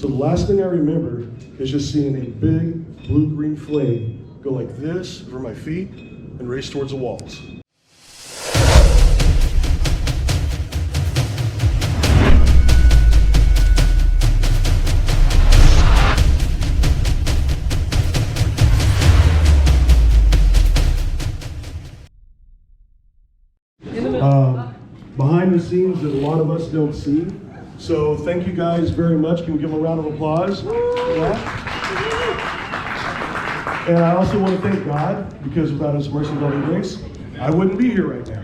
So the last thing I remember is just seeing a big blue-green flame go like this over my feet and race towards the walls. Behind the scenes that a lot of us don't see. So thank you guys very much. Can we give them a round of applause? Yeah. And I also want to thank God, because without His mercy, love, and grace, I wouldn't be here right now.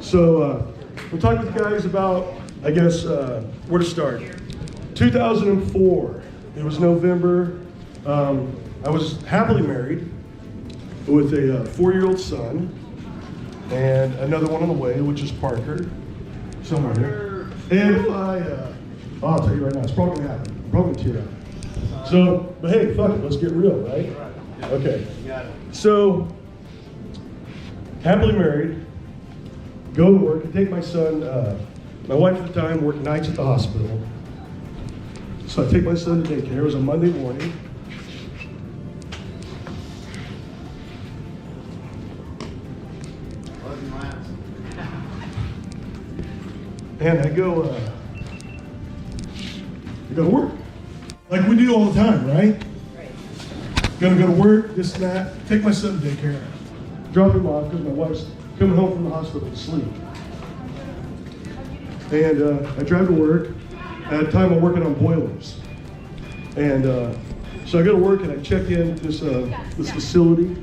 So we'll talk with you guys about, I guess, where to start. 2004, it was November. I was happily married with a 4-year-old son. And another one on the way, which is Parker, somewhere here. And if I'll tell you right now, it's probably gonna happen. I'm probably gonna tear out. So, but hey, fuck it, let's get real, right? Okay. So, happily married, go to work, and take my son, my wife at the time worked nights at the hospital. So I take my son to daycare. It was a Monday morning. And I go to work, like we do all the time, right? Gonna go to work, this and that, take my son to daycare, drop him off because my wife's coming home from the hospital to sleep. And I drive to work. At the time I'm working on boilers. And so I go to work and I check in this facility,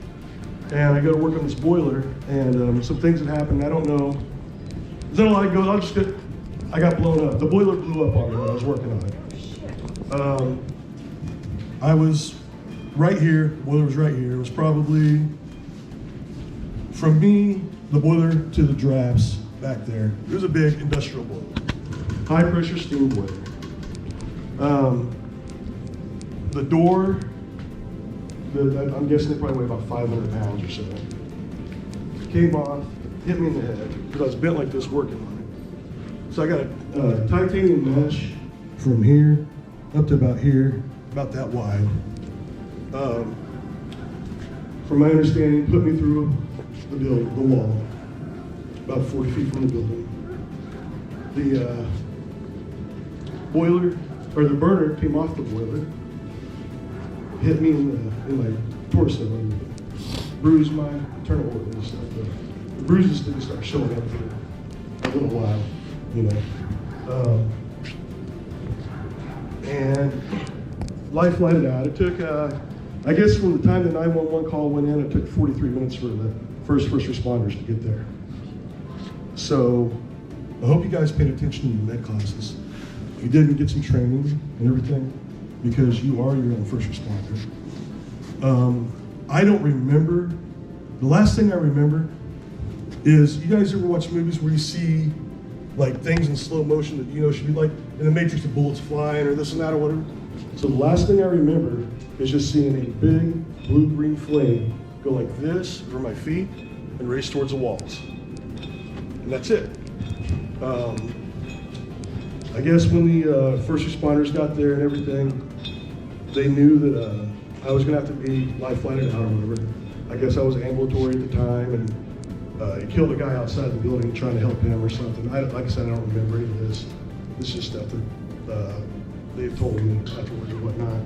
and I go to work on this boiler, and some things that happened, I don't know. Is that a lot of goes? I got blown up. The boiler blew up on me when I was working on it. I was right here, the boiler was right here. It was probably, from me, the boiler to the drafts back there. It was a big industrial boiler. High pressure steam boiler. The door, I'm guessing it probably weighed about 500 pounds or so. Came off, hit me in the head, because I was bent like this working on it. So I got a titanium mesh from here up to about here, about that wide. From my understanding, put me through the wall, about 40 feet from the building. The boiler, or the burner came off the boiler, hit me in my torso, and bruised my internal organs and stuff. The bruises didn't start showing up for a little while, you know. And life lighted out. It took, I guess from the time the 911 call went in, it took 43 minutes for the first responders to get there. So I hope you guys paid attention in your med classes. You didn't get some training and everything, because you are your own first responder. I don't remember, the last thing I remember is, you guys ever watch movies where you see like things in slow motion that you know should be like in the Matrix, the bullets flying or this and that or whatever? So the last thing I remember is just seeing a big blue-green flame go like this over my feet and race towards the walls. And that's it. I guess when the first responders got there and everything, they knew that I was gonna have to be life flighted out or whatever. I guess I was ambulatory at the time, and he killed a guy outside the building trying to help him or something. Like I said, I don't remember any of this. This is just stuff that they've told me afterwards and whatnot.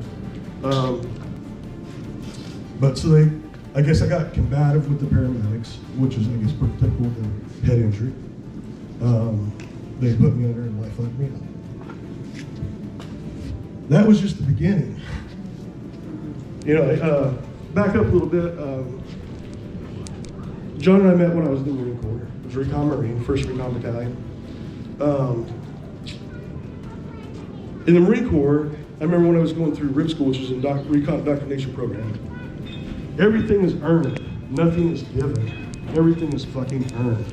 But so I guess I got combative with the paramedics, which is, I guess, pretty typical with a head injury. They put me under and life flighted me out. That was just the beginning. You know, back up a little bit. John and I met when I was in the Marine Corps. I was Recon Marine, 1st Recon Battalion. In the Marine Corps, I remember when I was going through RIB school, which is a Recon Indoctrination program. Everything is earned. Nothing is given. Everything is fucking earned.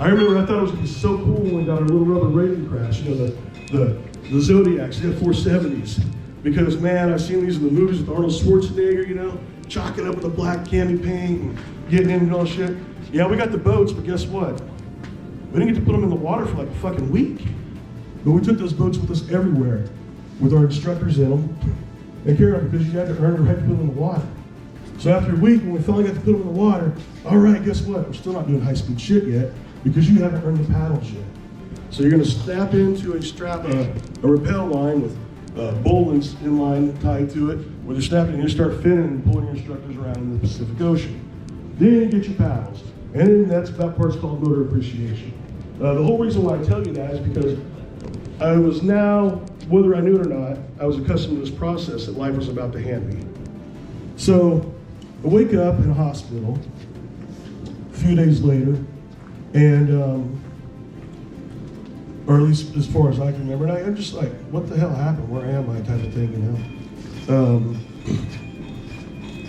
I remember I thought it was gonna be so cool when we got our little rubber rating crash, you know, the Zodiacs, the F-470s. Because man, I've seen these in the movies with Arnold Schwarzenegger, you know, chalking up with the black candy paint and getting in and all shit. Yeah, we got the boats, but guess what? We didn't get to put them in the water for like a fucking week. But we took those boats with us everywhere. with our instructors in them and carry them because you had to earn the right to put them in the water. So after a week, when we finally got to put them in the water, all right, guess what? We're still not doing high-speed shit yet because you haven't earned the paddles yet. So you're going to snap into a rappel line with bowlines in line tied to it, where they're snapping and you start finning and pulling your instructors around in the Pacific Ocean. Then you get your paddles. And then that part's called motor appreciation. The whole reason why I tell you that is because I was now, whether I knew it or not, I was accustomed to this process that life was about to hand me. So I wake up in a hospital a few days later, and or at least as far as I can remember, and I'm just like, what the hell happened? Where am I? Type of thing, you know.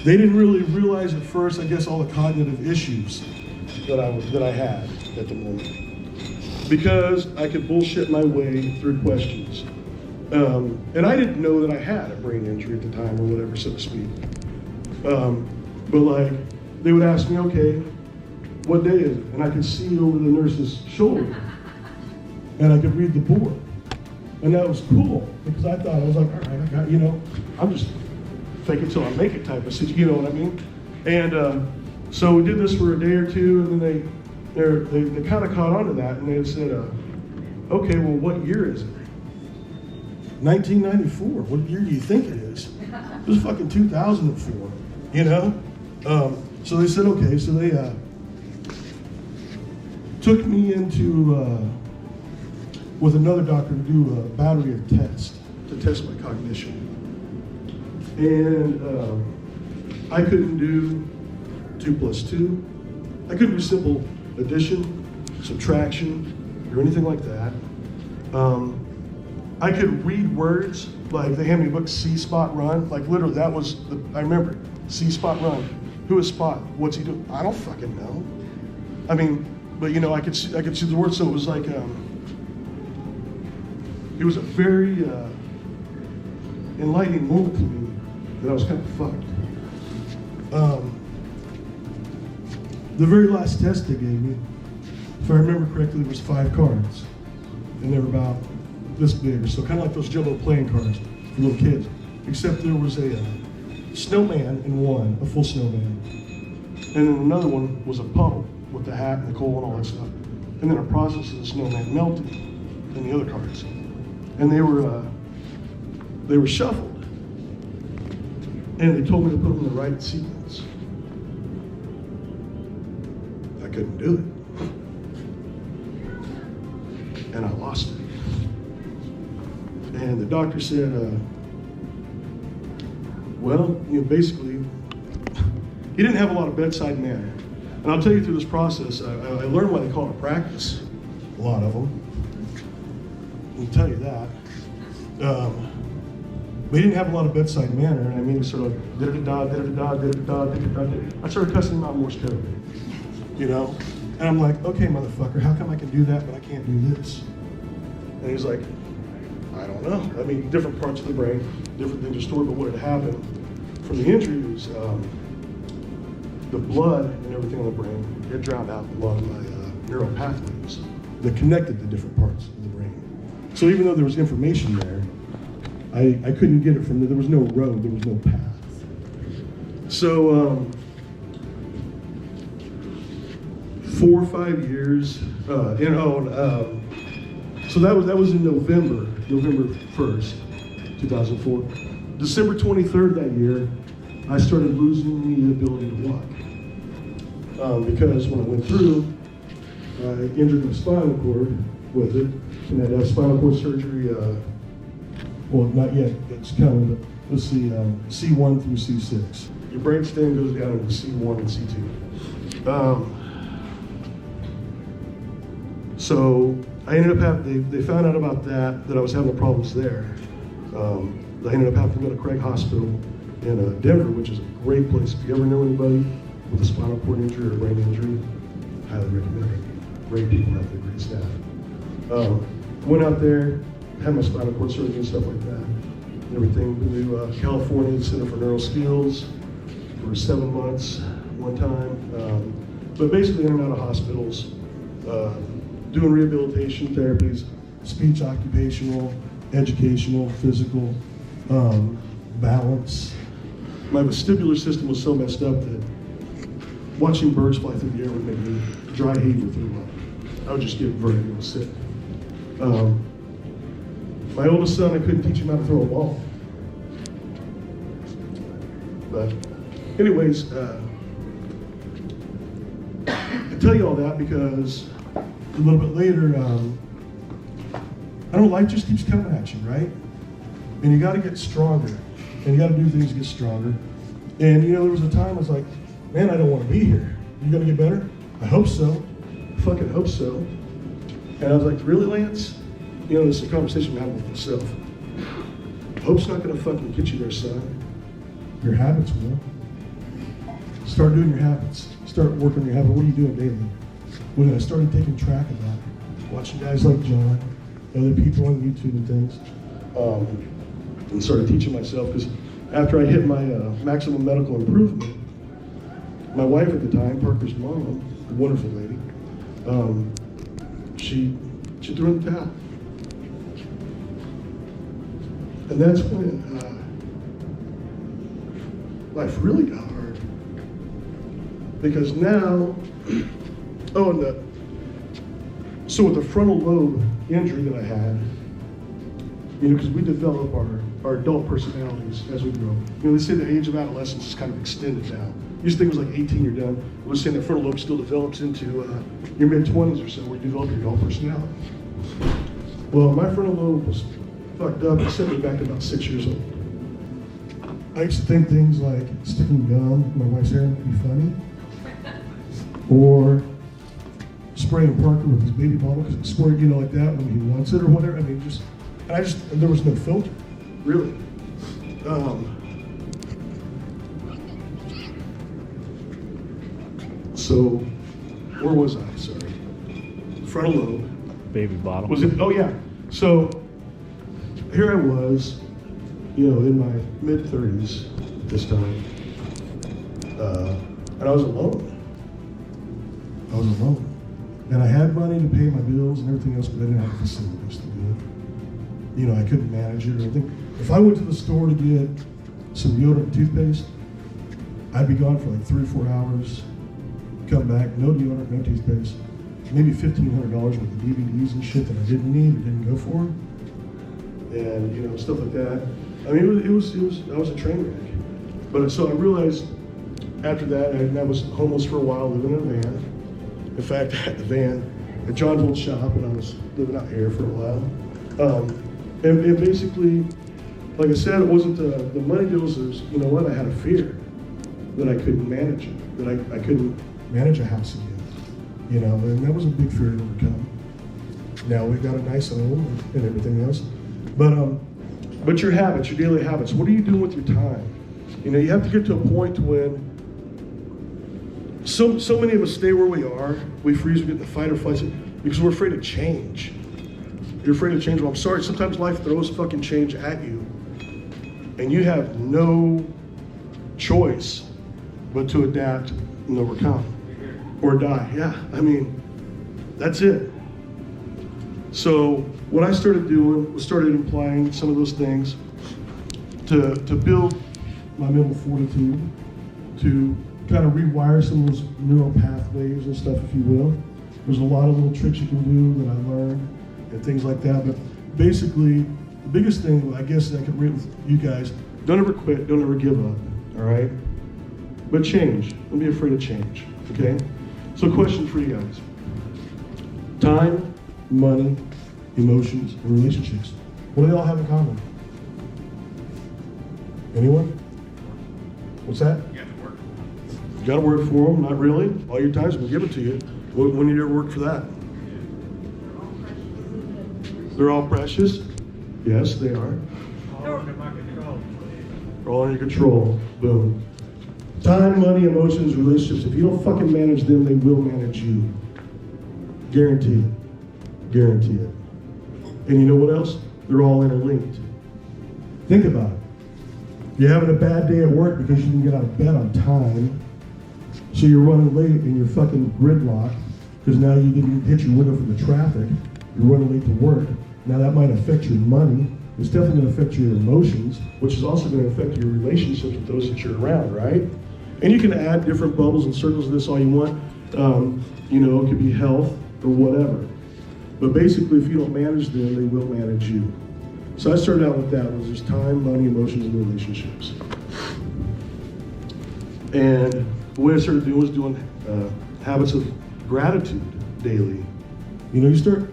They didn't really realize at first, I guess, all the cognitive issues that I had at the moment, because I could bullshit my way through questions, and I didn't know that I had a brain injury at the time or whatever, so to speak. But like, they would ask me, okay, what day is it? And I could see over the nurse's shoulder, and I could read the board. And that was cool, because I thought, I was like, all right, I got, you know, I'm just fake it till I make it type of situation, you know what I mean? And so we did this for a day or two, and then they kind of caught on to that, and they said, okay, well, what year is it? 1994, what year do you think it is? It was fucking 2004, you know? So they said, okay, so they took me into, with another doctor to do a battery of tests to test my cognition. And I couldn't do 2 plus 2. I couldn't do simple addition, subtraction, or anything like that. I could read words, like they handed me a book, See Spot Run, like literally that was, I remember, See Spot Run. Who is Spot? What's he doing? I don't fucking know. I mean, but you know, I could see the words, so it was like, it was a very enlightening moment to me that I was kind of fucked. The very last test they gave me, if I remember correctly, was 5 cards. And they were about this big, so kind of like those jumbo playing cards for little kids. Except there was a snowman in one, a full snowman. And then another one was a puddle with the hat and the coal and all that stuff. And then a process of the snowman melted in the other cards. And they were shuffled. And they told me to put them in the right sequence. I couldn't do it. And I lost it. And the doctor said, well, you know, basically, he didn't have a lot of bedside manner. And I'll tell you through this process, I learned why they call it practice, a lot of them. I'll tell you that. But he didn't have a lot of bedside manner, and I mean, sort of da-da-da, da-da-da, da-da-da, da-da-da. I started cussing him out Morse code, you know? And I'm like, okay, motherfucker, how come I can do that, but I can't do this? And he's like, I don't know. I mean, different parts of the brain, different things are stored, but what had happened from the injury was the blood and everything in the brain had drowned out along my neural pathways that connected the different parts of the brain. So even though there was information there, I couldn't get it from there. There was no road, there was no path. So 4 or 5 years, so that was in November 1st, 2004. December 23rd that year, I started losing the ability to walk. Because when I went through, I injured my spinal cord with it, and had spinal cord surgery, well, not yet, it's kind of, let's see, C1 through C6. Your brainstem goes down into C1 and C2. So I ended up having, they found out about that I was having problems there. I ended up having to go to Craig Hospital in Denver, which is a great place. If you ever know anybody with a spinal cord injury or brain injury, highly recommend it. Great people out there, great staff. Went out there, had my spinal cord surgery and stuff like that. And everything. Been to California Center for Neural Skills for 7 months one time. But basically in and out of hospitals, doing rehabilitation therapies, speech, occupational, educational, physical, balance. My vestibular system was so messed up that watching birds fly through the air would make me dry heave or throw up. I would just get very sick. My oldest son, I couldn't teach him how to throw a ball. But anyways, I tell you all that because a little bit later, I don't know, life just keeps coming at you, right? And you got to get stronger, and you got to do things to get stronger. And you know, there was a time I was like, man, I don't want to be here. You gonna get better? I hope so. I fucking hope so. And I was like, really, Lance? You know, this is a conversation I'm having with myself. Hope's not gonna fucking get you there, son. Your habits will. Start doing your habits. Start working on your habits. What are you doing daily? When I started taking track of that, watching guys like John, other people on YouTube and things, and started teaching myself, because after I hit my maximum medical improvement, my wife at the time, Parker's mom, a wonderful lady, she threw in the towel. And that's when life really got hard. Because now, so with the frontal lobe injury that I had, you know, because we develop our adult personalities as we grow. You know, they say the age of adolescence is kind of extended now. Used to think it was like 18 you're done. We're saying the frontal lobe still develops into your mid-20s or so, where you develop your adult personality. Well, my frontal lobe was fucked up. It sent me back to about 6 years old. I used to think things like sticking gum in my wife's hair would be funny, or spraying Parker with his baby bottle because it squirted, you know, like that when he wants it or whatever. I mean, there was no filter, really. So, where was I? Sorry. Frontal lobe. Baby bottle. Was it? Oh yeah. So, here I was, you know, in my mid-30s this time, and I was alone. And I had money to pay my bills and everything else, but I didn't have the facilities to do it. You know, I couldn't manage it. I think if I went to the store to get some deodorant toothpaste, I'd be gone for like 3 or 4 hours, come back, no deodorant, no toothpaste, maybe $1,500 worth of DVDs and shit that I didn't need or didn't go for, and you know, stuff like that. I mean, I was a train wreck. But so I realized after that, I was homeless for a while, living in a van. In fact, I had the van at John's old shop, and I was living out here for a while. And basically, like I said, it wasn't the money deals. Is, you know what? I had a fear that I couldn't manage it, that I couldn't manage a house again. You know, and that was a big fear to overcome. Now we've got a nice home and everything else, but your habits, your daily habits. What are you doing with your time? You know, you have to get to a point when so many of us stay where we are. We freeze, we get in the fight or flight because we're afraid of change. You're afraid of change. Well, I'm sorry. Sometimes life throws fucking change at you, and you have no choice but to adapt and overcome or die. Yeah, I mean, that's it. So what I started doing was started applying some of those things to build my mental fortitude, to kind of rewire some of those neural pathways and stuff, if you will. There's a lot of little tricks you can do that I learned and things like that. But basically, the biggest thing I guess I could read with you guys, don't ever quit, don't ever give up, all right? But change, don't be afraid of change, okay? So question for you guys. Time, money, emotions, and relationships. What do they all have in common? Anyone? What's that? You gotta work for them, not really. All your time's been given to you. When did you ever work for that? They're all precious? Yes, they are. All under my control. They're all under your control. Boom. Time, money, emotions, relationships. If you don't fucking manage them, they will manage you. Guarantee it. Guarantee it. And you know what else? They're all interlinked. Think about it. You're having a bad day at work because you didn't get out of bed on time. So you're running late and you're fucking gridlocked because now you didn't hit your window from the traffic. You're running late to work. Now that might affect your money. It's definitely going to affect your emotions, which is also going to affect your relationships with those that you're around, right? And you can add different bubbles and circles of this all you want. You know, it could be health or whatever. But basically, if you don't manage them, they will manage you. So I started out with that, was just time, money, emotions, and relationships. And the way I started doing was doing habits of gratitude daily. You know, you start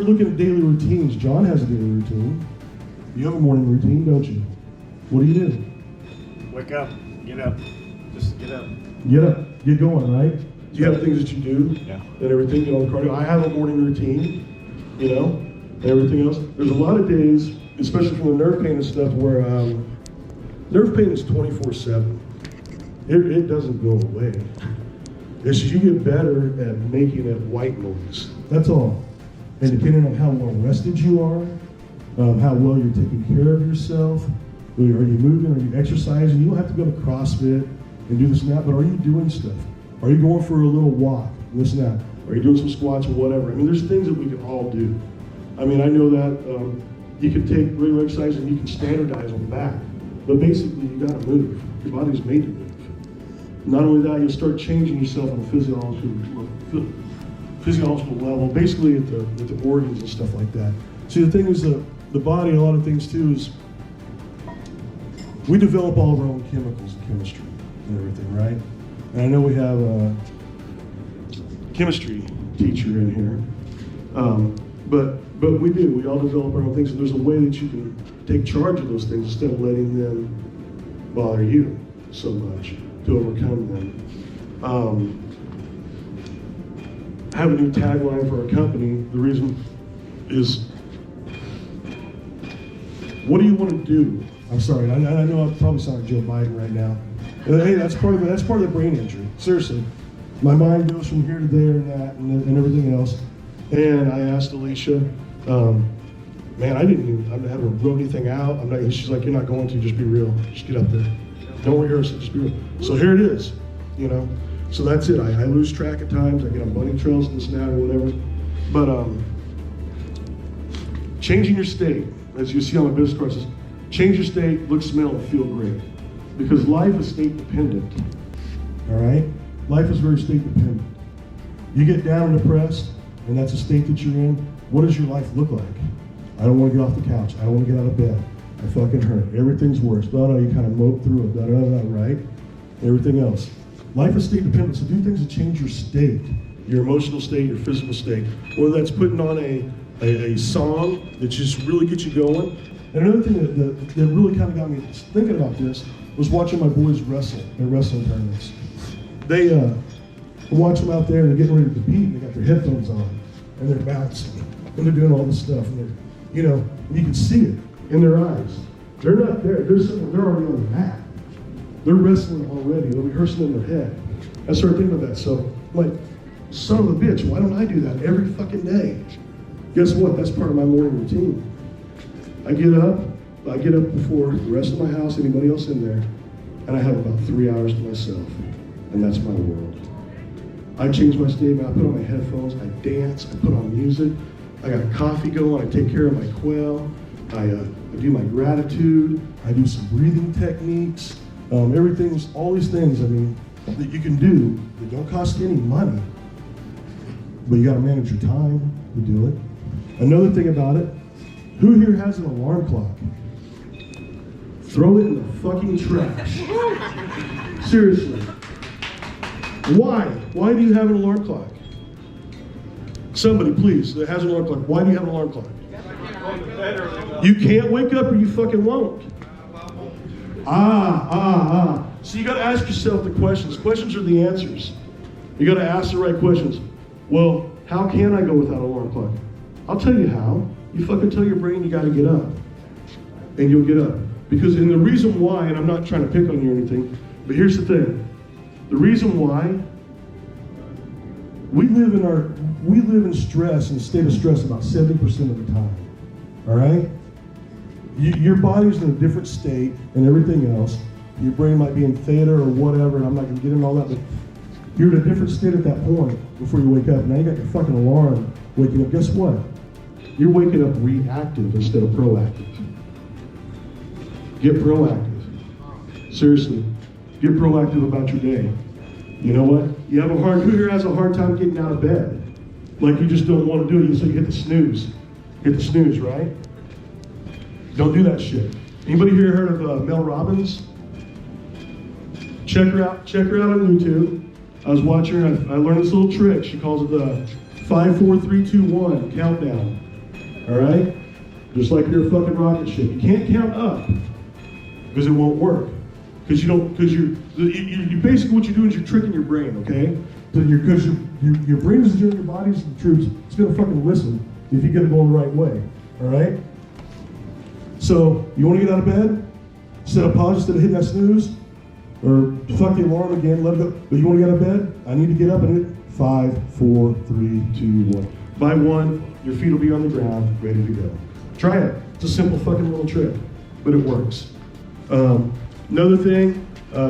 looking at daily routines. John has a daily routine. You have a morning routine, don't you? What do you do? Wake up, get up, just get up. Get up, get going, right? Do you have things that you do? Yeah. And everything, get on the cardio. I have a morning routine, you know, and everything else. There's a lot of days, especially from the nerve pain and stuff, where nerve pain is 24/7. It doesn't go away. It's just you get better at making it white noise. That's all. And depending on how well rested you are, how well you're taking care of yourself, are you moving, are you exercising? You don't have to go to CrossFit and do this and that, but are you doing stuff? Are you going for a little walk, this and that? Are you doing some squats or whatever? I mean, there's things that we can all do. I mean, I know that you can take regular exercise and you can standardize on that, but basically you gotta move. Your body's made to move. Not only that, you'll start changing yourself on a physiological level, basically at the organs and stuff like that. See, the thing is, the body, a lot of things too, is we develop all of our own chemicals and chemistry and everything, right? And I know we have a chemistry teacher in here, but we do. We all develop our own things, and there's a way that you can take charge of those things instead of letting them bother you so much to overcome them. I have a new tagline for our company. The reason is, what do you want to do? I'm sorry, I know I probably sound like Joe Biden right now. Hey, that's part of the brain injury. Seriously, my mind goes from here to there and that and everything else. And I asked Alicia, man, I haven't wrote anything out. She's like, you're not going to, just be real. Just get up there. Don't rehearse it, just be real. So here it is, you know. So that's it. I lose track at times. I get on bunny trails and this and that or whatever. But changing your state, as you see on my business card, says, change your state, look, smell, and feel great. Because life is state dependent. All right? Life is very state dependent. You get down and depressed, and that's a state that you're in. What does your life look like? I don't want to get off the couch. I don't want to get out of bed. I fucking hurt. Everything's worse. You kind of mope through it. Right? Everything else. Life is state dependent, so do things to change your state, your emotional state, your physical state. Whether that's putting on a song that just really gets you going. And another thing that really kind of got me thinking about this was watching my boys wrestle in wrestling tournaments. They watch them out there and they're getting ready to compete and they got their headphones on and they're bouncing and they're doing all this stuff and they're, you know, you can see it in their eyes. They're not there. They're already on the mat. They're wrestling already. They're rehearsing in their head. I started thinking about that. So I'm like, son of a bitch, why don't I do that every fucking day? Guess what? That's part of my morning routine. I get up before the rest of my house, anybody else in there, and I have about 3 hours to myself. And that's my world. I change my state, I put on my headphones, I dance, I put on music, I got coffee going, I take care of my quail, I do my gratitude, I do some breathing techniques, all these things, I mean, that you can do that don't cost any money, but you gotta manage your time to do it. Another thing about it, who here has an alarm clock? Throw it in the fucking trash. Seriously. Why? Why do you have an alarm clock? Somebody, please, that has an alarm clock. Why do you have an alarm clock? You can't wake up or you fucking won't. So you gotta ask yourself the questions. Questions are the answers. You gotta ask the right questions. Well, how can I go without an alarm clock? I'll tell you how. You fucking tell your brain you gotta get up. And you'll get up. Because, and the reason why, and I'm not trying to pick on you or anything, but here's the thing. The reason why we live in stress, in a state of stress about 70% of the time. All right? Your body's in a different state and everything else. Your brain might be in theta or whatever, and I'm not gonna get into all that, but you're in a different state at that point before you wake up. Now you got your fucking alarm waking up. Guess what? You're waking up reactive instead of proactive. Get proactive. Seriously, get proactive about your day. You know what? Who here has a hard time getting out of bed? Like you just don't want to do it, so you hit the snooze. Hit the snooze, right? Don't do that shit. Anybody here heard of Mel Robbins? Check her out on YouTube. I was watching her, I learned this little trick. She calls it the 5, 4, 3, 2, 1 countdown. All right? Just like your fucking rocket ship. You can't count up because it won't work. Because you basically what you do is you're tricking your brain, okay? Because your brain is doing your body's the troops. It's gonna fucking listen if you get it going the right way. All right? So you want to get out of bed? Set a pause instead of hitting that snooze, or fuck the alarm again. Let it go. But you want to get out of bed? I need to get up and hit 5, 4, 3, 2, 1. By 1, your feet will be on the ground, ready to go. Try it. It's a simple fucking little trick, but it works. Another thing,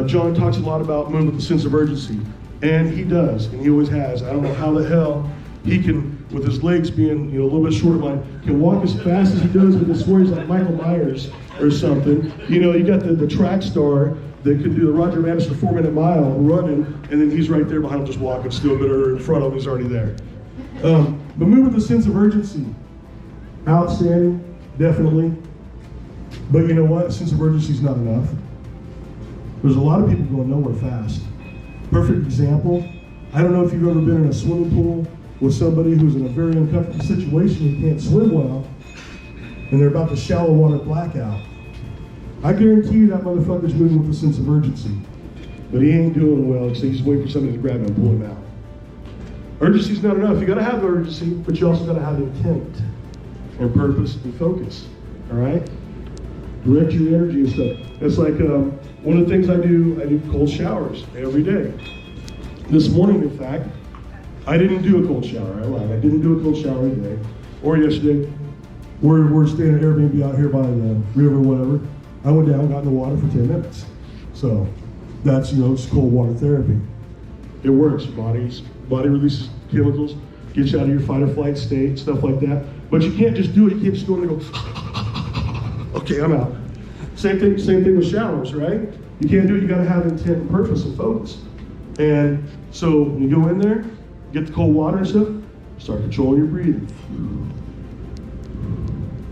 John talks a lot about moving with a sense of urgency, and he does, and he always has. I don't know how the hell he can, with his legs being a little bit shorter than mine, can walk as fast as he does, but this swears like Michael Myers or something. You got the track star that could do the Roger Madison 4-minute mile running, and then he's right there behind him just walking still, but in front of him, he's already there. But move with a sense of urgency. Outstanding, definitely. But you know what? A sense of urgency is not enough. There's a lot of people going nowhere fast. Perfect example, I don't know if you've ever been in a swimming pool with somebody who's in a very uncomfortable situation and can't swim well, and they're about to shallow water blackout. I guarantee you that motherfucker's moving with a sense of urgency. But he ain't doing well, so he's waiting for somebody to grab him and pull him out. Urgency's not enough. You gotta have the urgency, but you also gotta have intent and purpose and focus, all right? Direct your energy and stuff. It's like one of the things I do cold showers every day. This morning, in fact, I didn't do a cold shower. I lied. I didn't do a cold shower today or yesterday. We're staying at Airbnb out here by the river or whatever. I went down, got in the water for 10 minutes. So that's, it's cold water therapy. It works. Body releases chemicals, gets you out of your fight or flight state, stuff like that. But you can't just do it. You can't just go in there and go, okay, I'm out. Same thing with showers, right? You can't do it. You got to have intent and purpose and focus. And so when you go in there, get the cold water and stuff, start controlling your breathing.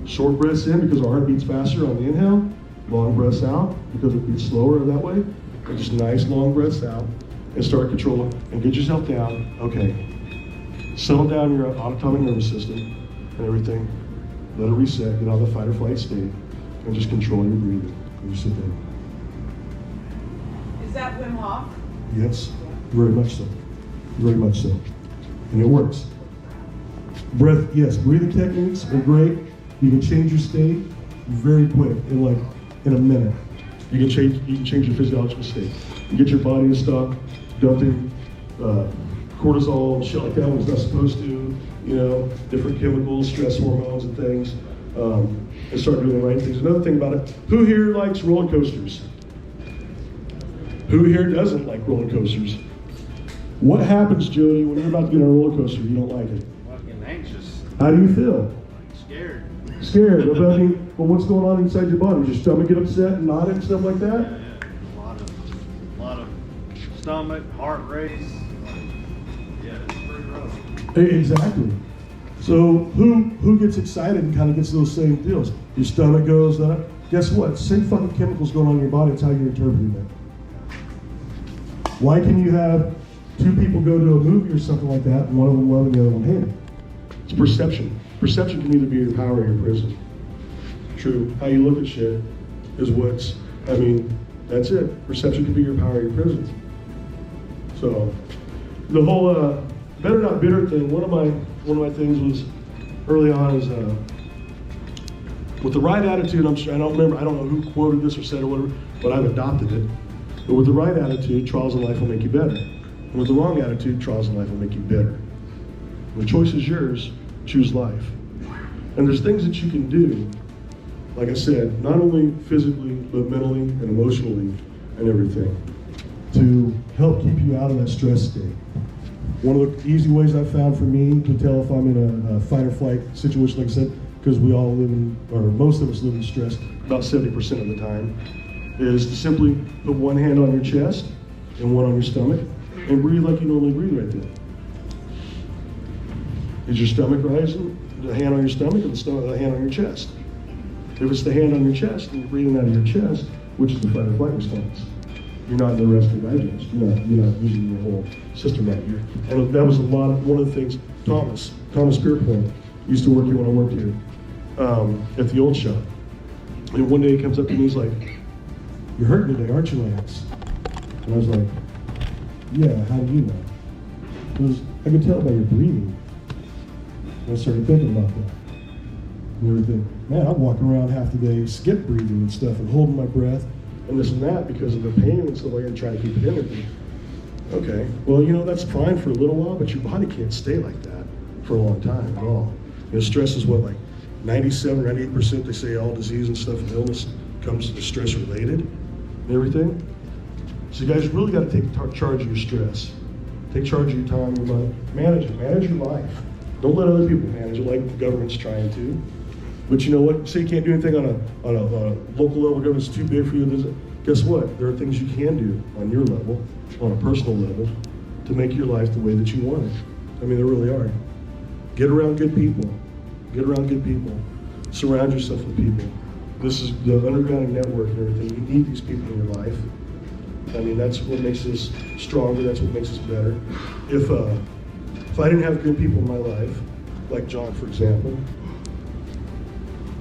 Short breaths in because our heart beats faster on the inhale. Long breaths out because it beats slower that way. And just nice long breaths out and start controlling and get yourself down. Okay. Settle down your autonomic nervous system and everything. Let it reset, get out of the fight or flight state, and just control your breathing. And you sit down. Is that Wim Hof? Yes, very much so. Very much so. And it works. Breathing techniques are great. You can change your state very quick, in a minute. You can change your physiological state. You get your body to stop dumping cortisol and shit like that when it's not supposed to, different chemicals, stress hormones and things, and start doing the right things. Another thing about it, who here likes roller coasters? Who here doesn't like roller coasters? What happens, Jody, when you're about to get on a roller coaster, you don't like it? Fucking anxious. How do you feel? Scared. Scared. Well, what's going on inside your body? Does your stomach get upset and knot and stuff like that? Yeah. A lot of stomach, heart race. Yeah, it's pretty rough. Exactly. So who gets excited and kind of gets those same deals? Your stomach goes up. Guess what? Same fucking chemicals going on in your body. It's how you're interpreting it. Why can you have two people go to a movie or something like that, and one of them love and the other one hate it? It's perception. Perception can either be your power or your prison. True. How you look at shit is that's it. Perception can be your power or your prison. So the whole better not bitter thing, one of my things was early on is with the right attitude, I don't know who quoted this or said or whatever, but I've adopted it. But with the right attitude, trials in life will make you better. And with the wrong attitude, trials in life will make you bitter. The choice is yours. Choose life. And there's things that you can do, like I said, not only physically, but mentally and emotionally and everything, to help keep you out of that stress state. One of the easy ways I've found for me to tell if I'm in a fight or flight situation, like I said, because we all live in, or most of us live in stress about 70% of the time, is to simply put one hand on your chest and one on your stomach and breathe like you normally breathe right there. Is your stomach rising? The hand on your stomach or the hand on your chest? If it's the hand on your chest and you're breathing out of your chest, which is the fight or flight response, you're not in the rest of digest. You're not using your whole system right here. And that was one of the things Thomas Pierpoint used to work here when I worked here at the old shop. And one day he comes up to me, he's like, "You're hurting today, aren't you, Lance?" And I was like, "Yeah, how do you know?" He goes, "I can tell by your breathing." And I started thinking about that. And everything. Man, I'm walking around half the day, skip breathing and stuff, and holding my breath, and this and that because of the pain and stuff like that, and trying to keep it in there. Okay, well, that's fine for a little while, but your body can't stay like that for a long time at all. Stress is what, like 97, 98%, they say all disease and stuff and illness comes to stress related and everything. So you guys really got to take charge of your stress. Take charge of your time, your money. Manage it. Manage your life. Don't let other people manage it like the government's trying to. But you know what? Say you can't do anything on a local level, government's too big for you. Guess what? There are things you can do on your level, on a personal level, to make your life the way that you want it. I mean, there really are. Get around good people. Get around good people. Surround yourself with people. This is the underground network and everything. You need these people in your life. I mean, that's what makes us stronger. That's what makes us better. If I didn't have good people in my life, like John, for example,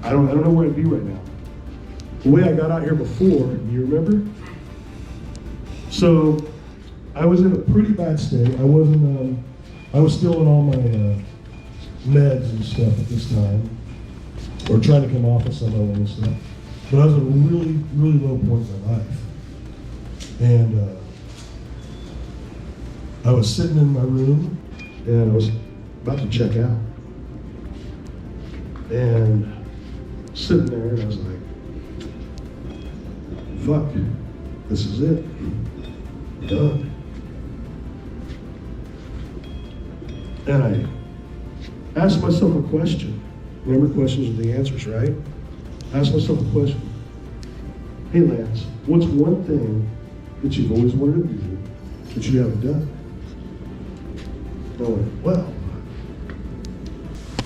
I don't know where I'd be right now. The way I got out here before, you remember? So I was in a pretty bad state. I was still on all my meds and stuff at this time, or trying to come off of some of them and stuff. But I was at a really, really low point in my life. And I was sitting in my room, and I was about to check out. And sitting there, and I was like, fuck, this is it. Done. And I asked myself a question. Remember, questions are the answers, right? I asked myself a question. Hey, Lance, what's one thing that you've always wanted to do that you haven't done? And I went, well,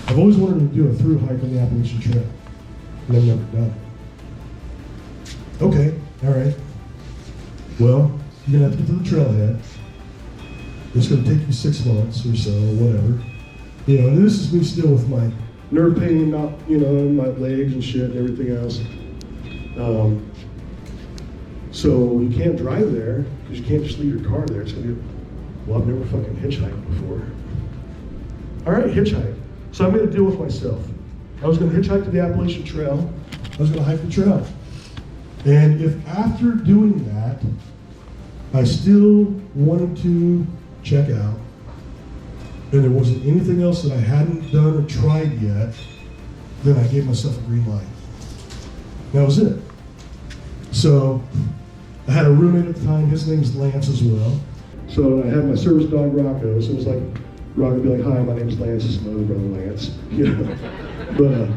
I've always wanted to do a through hike on the Appalachian Trail, and I've never done it. Okay, all right. Well, you're gonna have to get to the trailhead. It's gonna take you 6 months or so, or whatever. And this is me still with my nerve pain, in my legs and shit and everything else. So you can't drive there because you can't just leave your car there. It's gonna be, well, I've never fucking hitchhiked before. All right, hitchhike. So I made a deal with myself. I was gonna hitchhike to the Appalachian Trail. I was gonna hike the trail. And if after doing that, I still wanted to check out, and there wasn't anything else that I hadn't done or tried yet, then I gave myself a green light. That was it. So I had a roommate at the time, his name's Lance as well. So I had my service dog Rocco, so it was like, Rocco would be like, hi, my name's Lance, this is my other brother Lance. But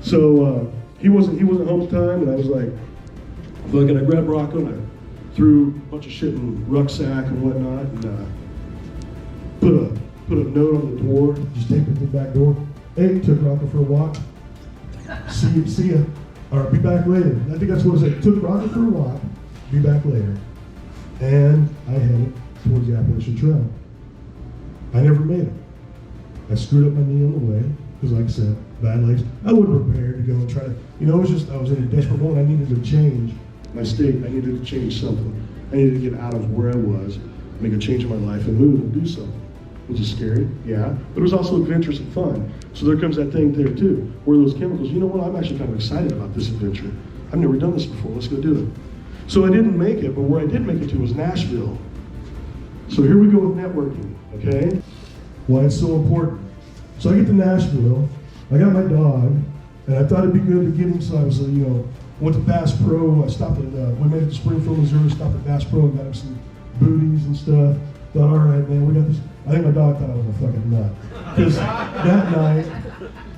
so he wasn't home at the time, and I was like, fucking, I grabbed Rocco and I threw a bunch of shit in the rucksack and whatnot, and put a note on the door, just taped it to the back door. Hey, took Rocco for a walk. See ya. All right, be back later. I think that's what it said. Took Rocco for a walk, be back later. And I headed towards the Appalachian Trail. I never made it. I screwed up my knee on the way, because like I said, bad legs. I wasn't prepared to go and try to, it was just, I was in a desperate moment. I needed to change my state. I needed to change something. I needed to get out of where I was, make a change in my life, and move and do something. Was it scary? Yeah. But it was also adventurous and fun. So there comes that thing there too, where those chemicals, you know what, I'm actually kind of excited about this adventure. I've never done this before, let's go do it. So I didn't make it, but where I did make it to was Nashville. So here we go with networking, okay? Why it's so important. So I get to Nashville, I got my dog, and I thought it'd be good to get him, so I was, went to Bass Pro. I stopped at, we made it to Springfield, Missouri, stopped at Bass Pro and got him some booties and stuff. Thought, all right, man, we got this. I think my dog thought I was a fucking nut. Because that night,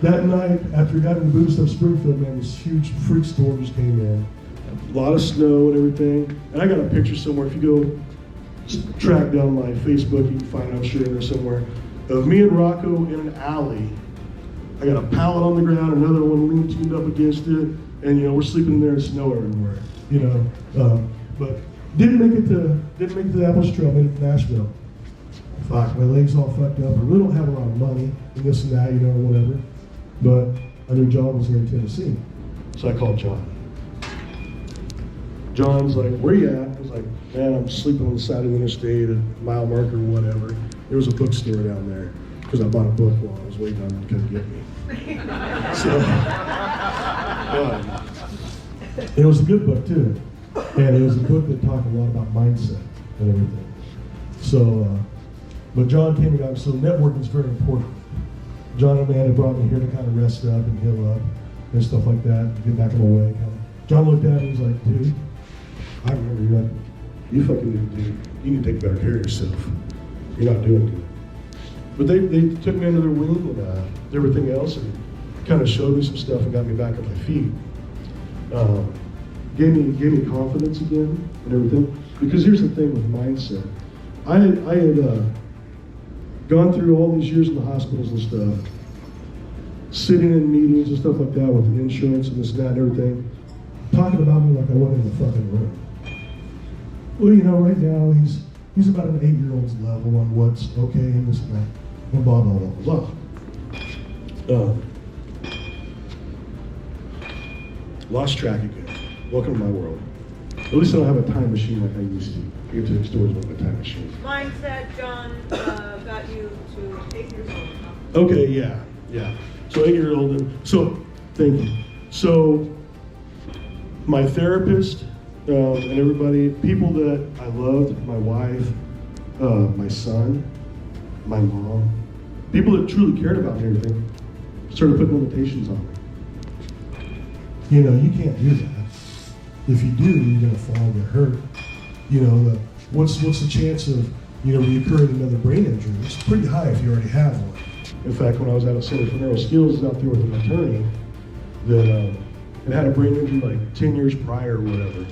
that night, after we got in the boost of Springfield, man, this huge freak storm just came in. A lot of snow and everything. And I got a picture somewhere. If you go track down my Facebook, you can find it, I'm sure in there somewhere, of me and Rocco in an alley. I got a pallet on the ground, another one leaned up against it, and you know, we're sleeping in there in snow everywhere. You know, but didn't make it to the Apples Trail, made it to Nashville. Fuck, my legs all fucked up. I really don't have a lot of money and this and that, you know, whatever. But I knew John was here in Tennessee, so I called John. John's like, where you at? I was like, man, I'm sleeping on the side of the interstate at mile marker or whatever. There was a bookstore down there because I bought a book while I was waiting on him to come get me. So, it was a good book too. And it was a book that talked a lot about mindset and everything. So, but John came and got me, so networking is very important. John and Amanda brought me here to kind of rest up and heal up and stuff like that, get back in my way. John looked at me and was like, dude, I remember you like, you fucking need to take better care of yourself. You're not doing good. But they took me under their wing and everything else and kind of showed me some stuff and got me back on my feet. Gave me confidence again and everything. Because here's the thing with mindset. I had gone through all these years in the hospitals and stuff, sitting in meetings and stuff like that with the insurance and this and that and everything, talking about me like I wasn't in the fucking room. Well, you know, right now he's about an 8-year-old's level on what's okay and this and that, and blah, blah, blah, blah. Lost track again. Welcome to my world. At least I don't have a time machine like I used to. I get to the stores with a time machine. Mindset, John, got you to 8 years old. Okay, yeah. So 8-year-old, so thank you. So my therapist and everybody, people that I loved, my wife, my son, my mom, people that truly cared about me and everything, started putting limitations on me. You know, you can't do that. If you do, you're gonna fall and get hurt. You know, what's the chance of, you know, reoccurring another brain injury? It's pretty high if you already have one. In fact, when I was at a Center for Neuro Skills out there with an attorney that had a brain injury like 10 years prior or whatever,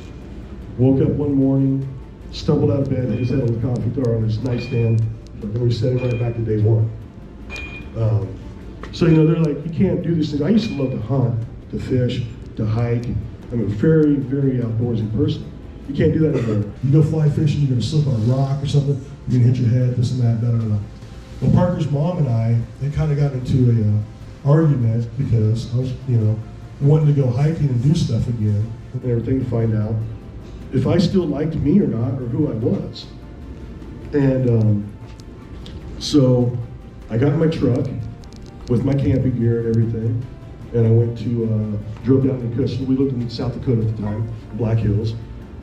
woke up one morning, stumbled out of bed, hit his head on the coffee jar on his nightstand, and we set him right back to day one. So, you know, they're like, you can't do these things. I used to love to hunt, to fish, to hike. I'm a very, very outdoorsy person. You can't do that anymore. You go fly fishing, you're gonna slip on a rock or something, you're gonna hit your head, this and that, da da da. Well, Parker's mom and I, they kind of got into a argument because I was, you know, wanting to go hiking and do stuff again and everything to find out if I still liked me or not, or who I was. And so I got in my truck with my camping gear and everything, and I went to, drove down to Custer. We lived in South Dakota at the time, Black Hills.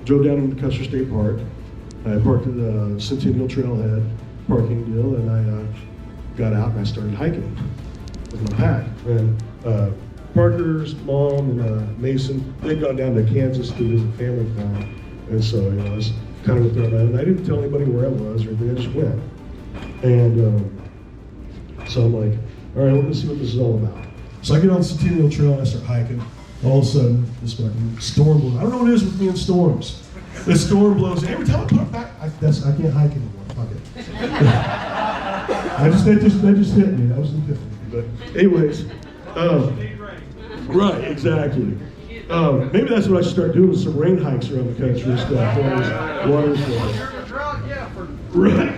Drove down into Custer State Park. I parked at the Centennial Trailhead parking deal, and I got out and I started hiking with my pack. And Parker's mom and Mason, they'd gone down to Kansas to visit family for them. And so, you know, I was kind of with them, and I didn't tell anybody where I was or anything, I just went. And so I'm like, all right, let's see what this is all about. So I get on the Centennial Trail and I start hiking. All of a sudden, this fucking storm blows. I don't know what it is with me and storms. The storm blows. Every time I put it back, I can't hike anymore. Fuck it. That just hit me. That was an epiphany. But anyways, right, exactly. Maybe that's what I should start doing with some rain hikes around the country and stuff. Water's right.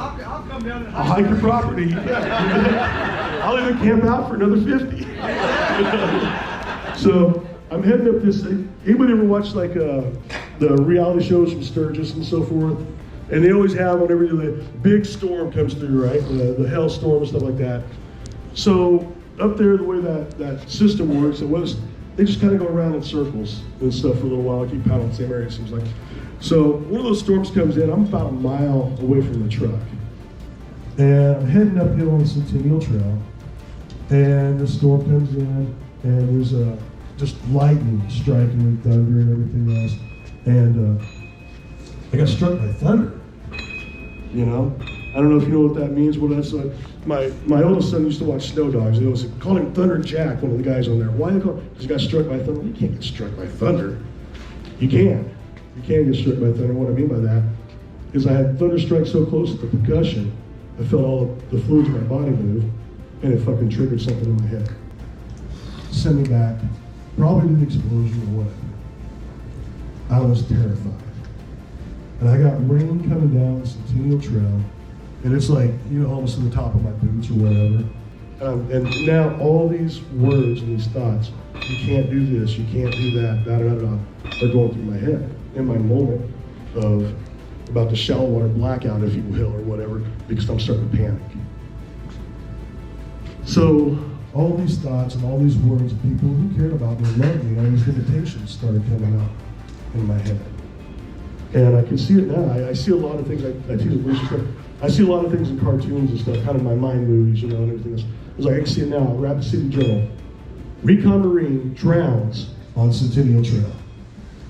I'll come down and I'll hike your property. Yeah. I'll even camp out for another 50. So I'm heading up this thing. Anybody ever watch like the reality shows from Sturgis and so forth? And they always have whenever the big storm comes through, right? The hailstorm and stuff like that. So up there, the way that system works, they just kind of go around in circles and stuff for a little while, keep paddling the same area, it seems like. So one of those storms comes in, I'm about a mile away from the truck. And I'm heading uphill on the Centennial Trail, and the storm comes in, and there's just lightning striking and thunder and everything else. And I got struck by thunder, you know? don't know if you know what that means. Well, that's my oldest son used to watch Snow Dogs. They always called him Thunder Jack, one of the guys on there. Why? Because he got struck by thunder. You can't get struck by thunder. You can. You can get struck by thunder. What I mean by that is I had thunder strike so close to the percussion, I felt all of the fluids in my body move, and it fucking triggered something in my head. Sent me back, probably to the explosion or whatever. I was terrified. And I got rain coming down the Centennial Trail, and it's like, you know, almost to the top of my boots or whatever. And now all these words and these thoughts, you can't do this, you can't do that, da da da, are going through my head in my moment of about the shallow water blackout, if you will, or whatever, because I'm starting to panic. So all these thoughts and all these words of people who cared about me and loved me, all these limitations started coming up in my head. And I can see it now. I see a lot of things. I see a lot of things in cartoons and stuff, kind of my mind movies, you know, and everything else. It's like I can see it now. Rapid City Journal. Recon Marine drowns on Centennial Trail.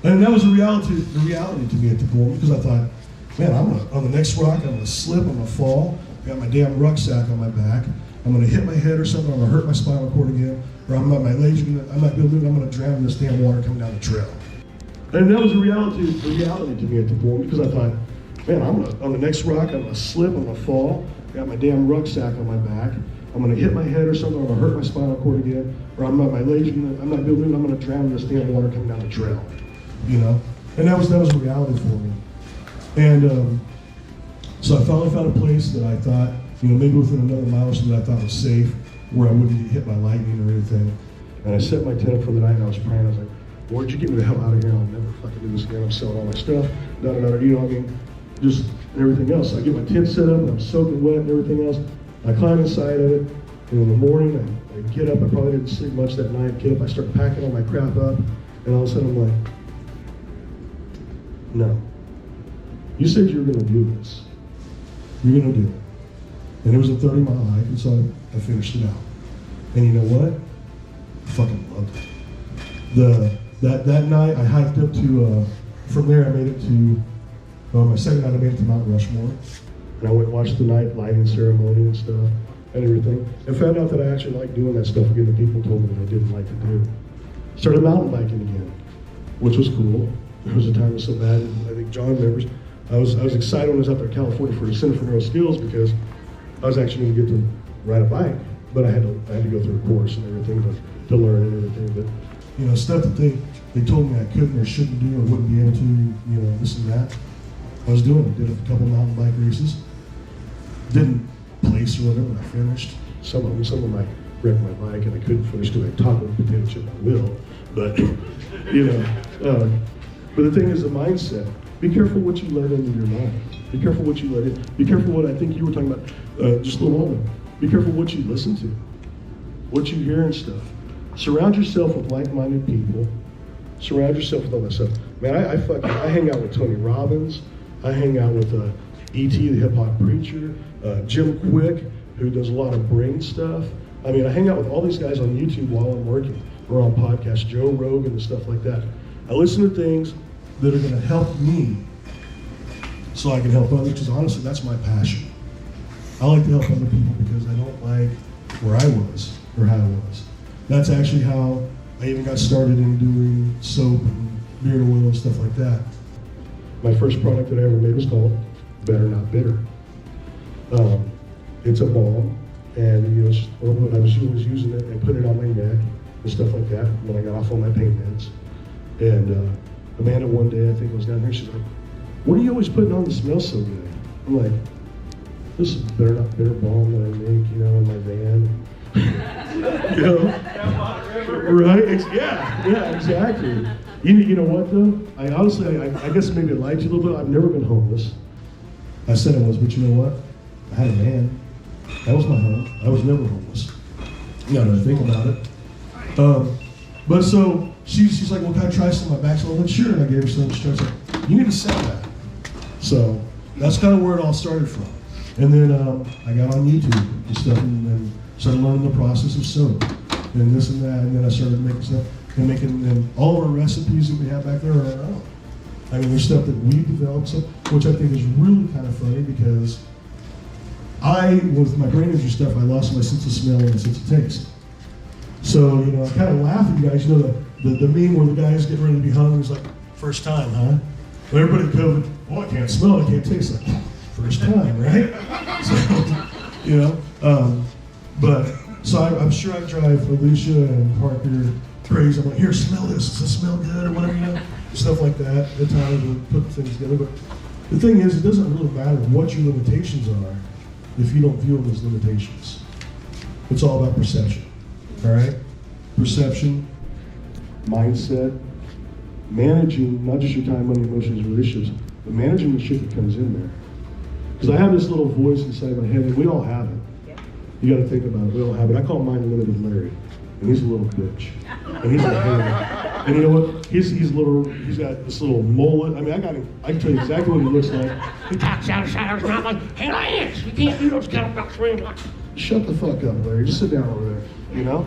And that was the reality to me at the moment, because I thought, man, on the next rock, I'm gonna slip, I'm gonna fall. I got my damn rucksack on my back. I'm gonna hit my head or something. I'm gonna hurt my spinal cord again, or I'm not gonna move. I'm gonna drown in this damn water coming down the trail. And that was the reality to me at the moment, because I thought, man, on the next rock, I'm gonna slip, I'm gonna fall. I got my damn rucksack on my back. I'm gonna hit my head or something. I'm gonna hurt my spinal cord again, or I'm not building. I'm gonna drown in this damn water coming down the trail. You know, and that was the reality for me. And so I finally found a place that I thought, you know, maybe within another mile or so that I thought was safe, where I wouldn't get hit by lightning or anything. And I set my tent up for the night, and I was praying. I was like, Lord, you get me the hell out of here. I'll never fucking do this again. I'm selling all my stuff. You know, I mean, just everything else. I get my tent set up, and I'm soaking wet and everything else. I climb inside of it, and in the morning, I get up. I probably didn't sleep much that night. Get up, I start packing all my crap up, and all of a sudden I'm like, no. You said you were going to do this. You're going to do it. And it was a 30-mile hike, and so I finished it out. And you know what? I fucking loved it. That night, I hiked up to, from there I made it to, my second night I made it to Mount Rushmore. And I went and watched the night lighting ceremony and stuff, and everything. And found out that I actually liked doing that stuff again that people told me that I didn't like to do. Started mountain biking again, which was cool. There was a time it was so bad, and I think John remembers. I was excited when I was out there in California for the Center for Neuro Skills, because I was actually going to get to ride a bike, but I had to go through a course and everything to learn and everything. But you know, stuff that they told me I couldn't or shouldn't do or wouldn't be able to, you know, this and that, I was doing it. Did a couple mountain bike races. Didn't place or whatever, but I finished. Some of them I wrecked my bike and I couldn't finish because I toppled a potato chip on the wheel. But you know, but the thing is the mindset. Be careful what you let into your mind. Be careful what you let in. Be careful what I think you were talking about just a little moment. Be careful what you listen to, what you hear and stuff. Surround yourself with like-minded people. Surround yourself with all that stuff. Man, I hang out with Tony Robbins. I hang out with E.T., the hip-hop preacher, Jim Quick, who does a lot of brain stuff. I mean, I hang out with all these guys on YouTube while I'm working, or on podcasts, Joe Rogan and stuff like that. I listen to things that are going to help me so I can help others, because honestly, that's my passion. I like to help other people because I don't like where I was or how I was. That's actually how I even got started in doing soap and beard oil and stuff like that. My first product that I ever made was called Better Not Bitter. It's a balm, and you know, I was always using it and putting it on my neck and stuff like that when I got off all my pain meds. And Amanda one day, I think I was down here, she's like, what are you always putting on that smells so good? I'm like, this is Better Not Bitter balm that I make, you know, in my van. You know? Right? Yeah, exactly. You know what though? I honestly, I guess maybe I lied to you a little bit. I've never been homeless. I said I was, but you know what? I had a van. That was my home. I was never homeless. You gotta think about it. But so she's like, well, can I try some of my back? So I went, sure, and I gave her some. She was like, you need to sell that. So that's kind of where it all started from. And then I got on YouTube and stuff, and started learning the process of soap and this and that. And then I started making stuff and all of our recipes that we have back there are our own. I mean, there's stuff that we developed, which I think is really kind of funny because with my brain injury stuff, I lost my sense of smell and my sense of taste. So, you know, I kind of laugh at you guys. You know, the meme where the guy's getting ready to be hung, he's like, first time, huh? But everybody COVID, oh, I can't smell, I can't taste. Like, first time, right? So, you know, so I'm sure I drive Alicia and Parker crazy. I'm like, here, smell this. Does it smell good or whatever, you know? Stuff like that. At times we put things together. But the thing is, it doesn't really matter what your limitations are if you don't view them as limitations. It's all about perception. All right? Perception, mindset, managing not just your time, money, emotions, relationships, but managing the shit that comes in there. Because I have this little voice inside my head, and we all have it. You got to think about it. We all have it. I call mine Limited Larry, and he's a little bitch, and he's a hater. And you know what? He's little. He's got this little mullet. I mean, I can tell you exactly what he looks like. He talks out of his mouth like, "Hey, Lance, you can't do those kind of things." Shut the fuck up, Larry. Just sit down over there. You know.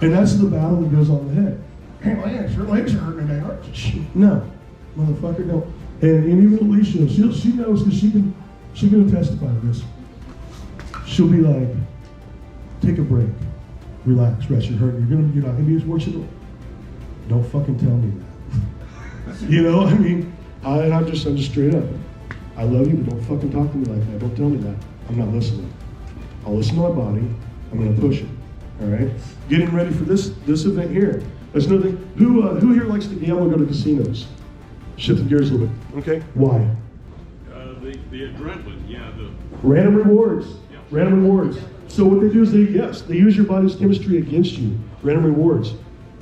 And that's the battle that goes on in the head. Hey, Lance, your legs are hurting today, aren't you? No, motherfucker, no. And even Alicia, she knows because she can testify to this. She'll be like, take a break, relax, rest. You're hurting. You're not gonna be as worshipful. Don't fucking tell me that. You know, I mean, I'm just straight up. I love you, but don't fucking talk to me like that. Don't tell me that. I'm not listening. I'll listen to my body. I'm gonna push it. All right. Getting ready for this event here. That's another thing. Who here likes to gamble and go to casinos? Shifting gears a little bit. Okay. Why? The adrenaline, yeah. Random rewards. Yeah. Random rewards. So what they do is they use your body's chemistry against you. Random rewards.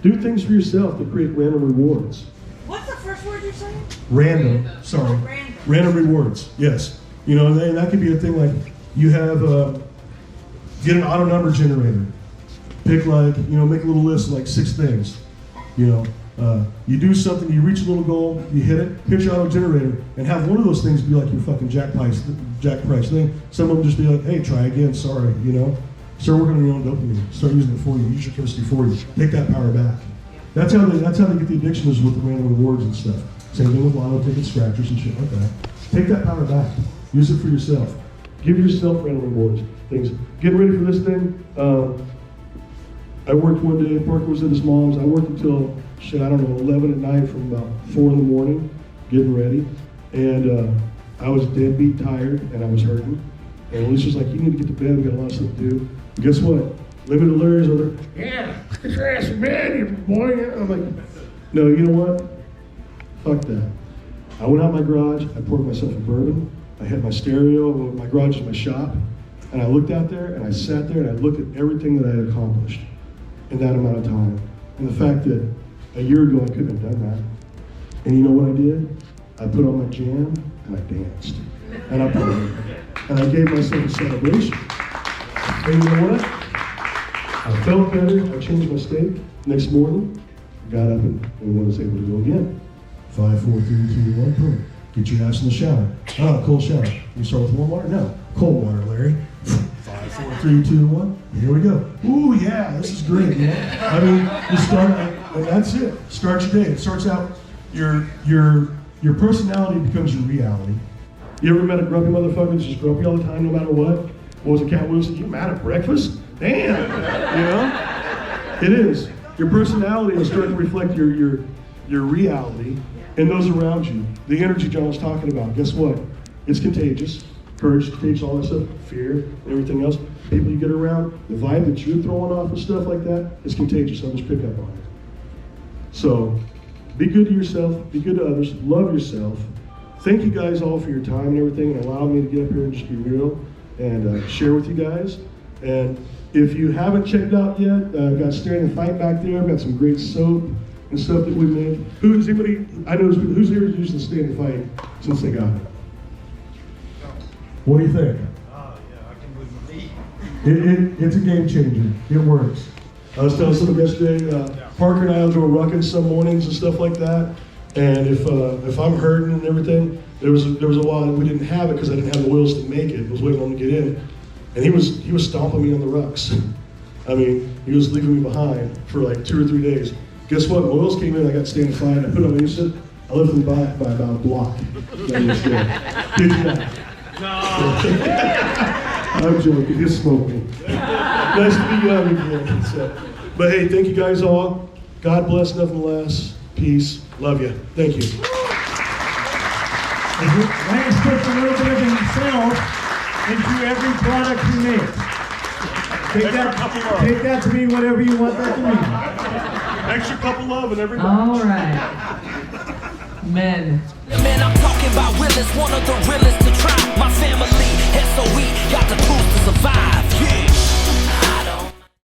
Do things for yourself to create random rewards. What's the first word you're saying? Random. Sorry. Oh, random. Random rewards. Yes. You know, and that could be a thing like you have get an auto number generator. Pick make a little list of like 6 things. You know, you do something, you reach a little goal, you hit it, hit your auto generator, and have one of those things be like your fucking Jack Price thing. Some of them just be like, hey, try again, sorry, you know. Start working on your own dopamine. Start using it for you. Use your chemistry for you. Take that power back. That's how they get the addiction is with the random rewards and stuff. Same thing with lotto tickets, scratchers, and shit like that. Take that power back. Use it for yourself. Give yourself random rewards. Things. Getting ready for this thing. I worked one day, Parker was at his mom's. I worked until, 11 at night from about 4 in the morning, getting ready. And I was deadbeat tired, and I was hurting. And Alicia's like, you need to get to bed, we got a lot of stuff to do. And guess what? Limited Larry's over there, yeah, get your ass in bed, you boy. I'm like, no, you know what? Fuck that. I went out my garage, I poured myself a bourbon, I had my stereo, my garage is my shop, and I looked out there, and I sat there, and I looked at everything that I had accomplished in that amount of time. And the fact that a year ago I couldn't have done that. And you know what I did? I put on my jam and I danced. And I partied. And I gave myself a celebration. And you know what? I felt better. I changed my state. Next morning, I got up and was able to go again. 5, 4, 3, 2, 1, boom. Get your ass in the shower. Oh, cold shower. You start with warm water? No. Cold water, Larry. 5, 4, 3, 2, 1. Here we go. Ooh, yeah, this is great. You know? I mean, you start, and that's it. Start your day. It starts out, your personality becomes your reality. You ever met a grumpy motherfucker that's just grumpy all the time, no matter what? What was it, Cat Wilson? You mad at breakfast? Damn, you know? It is. Your personality will start to reflect your reality and those around you. The energy John was talking about, guess what? It's contagious. Courage, contagious, all that stuff, fear, everything else. People you get around, the vibe that you're throwing off and stuff like that, it's contagious. Others pick up on it. So, be good to yourself, be good to others, love yourself. Thank you guys all for your time and everything, and allowing me to get up here and just be real and share with you guys. And if you haven't checked out yet, I've got Stand and Fight back there. I've got some great soap and stuff that we made. Who's here who's using Stand and Fight since they got it? What do you think? Oh, yeah, I can believe me. It's a game changer. It works. I was telling someone yesterday, Parker and I will go rucking some mornings and stuff like that. And if I'm hurting and everything, there was a while that we didn't have it because I didn't have the wheels to make it. I was waiting on him to get in, and he was stomping me on the rucks. I mean, he was leaving me behind for like 2 or 3 days. Guess what? When wheels came in, I got Stand and Fight. I put on instant. I left them by about a block. Kid you not. I'm joking, he'll smoke me. Nice to be young again. So, but hey, thank you guys all. God bless, nothing less. Peace. Love you. Thank you. Lance puts a little bit of himself into every product he makes. Take that to mean whatever you want that to mean. Extra cup of love and everybody. All right. Men. Man, I'm talking about realest, one of the realest.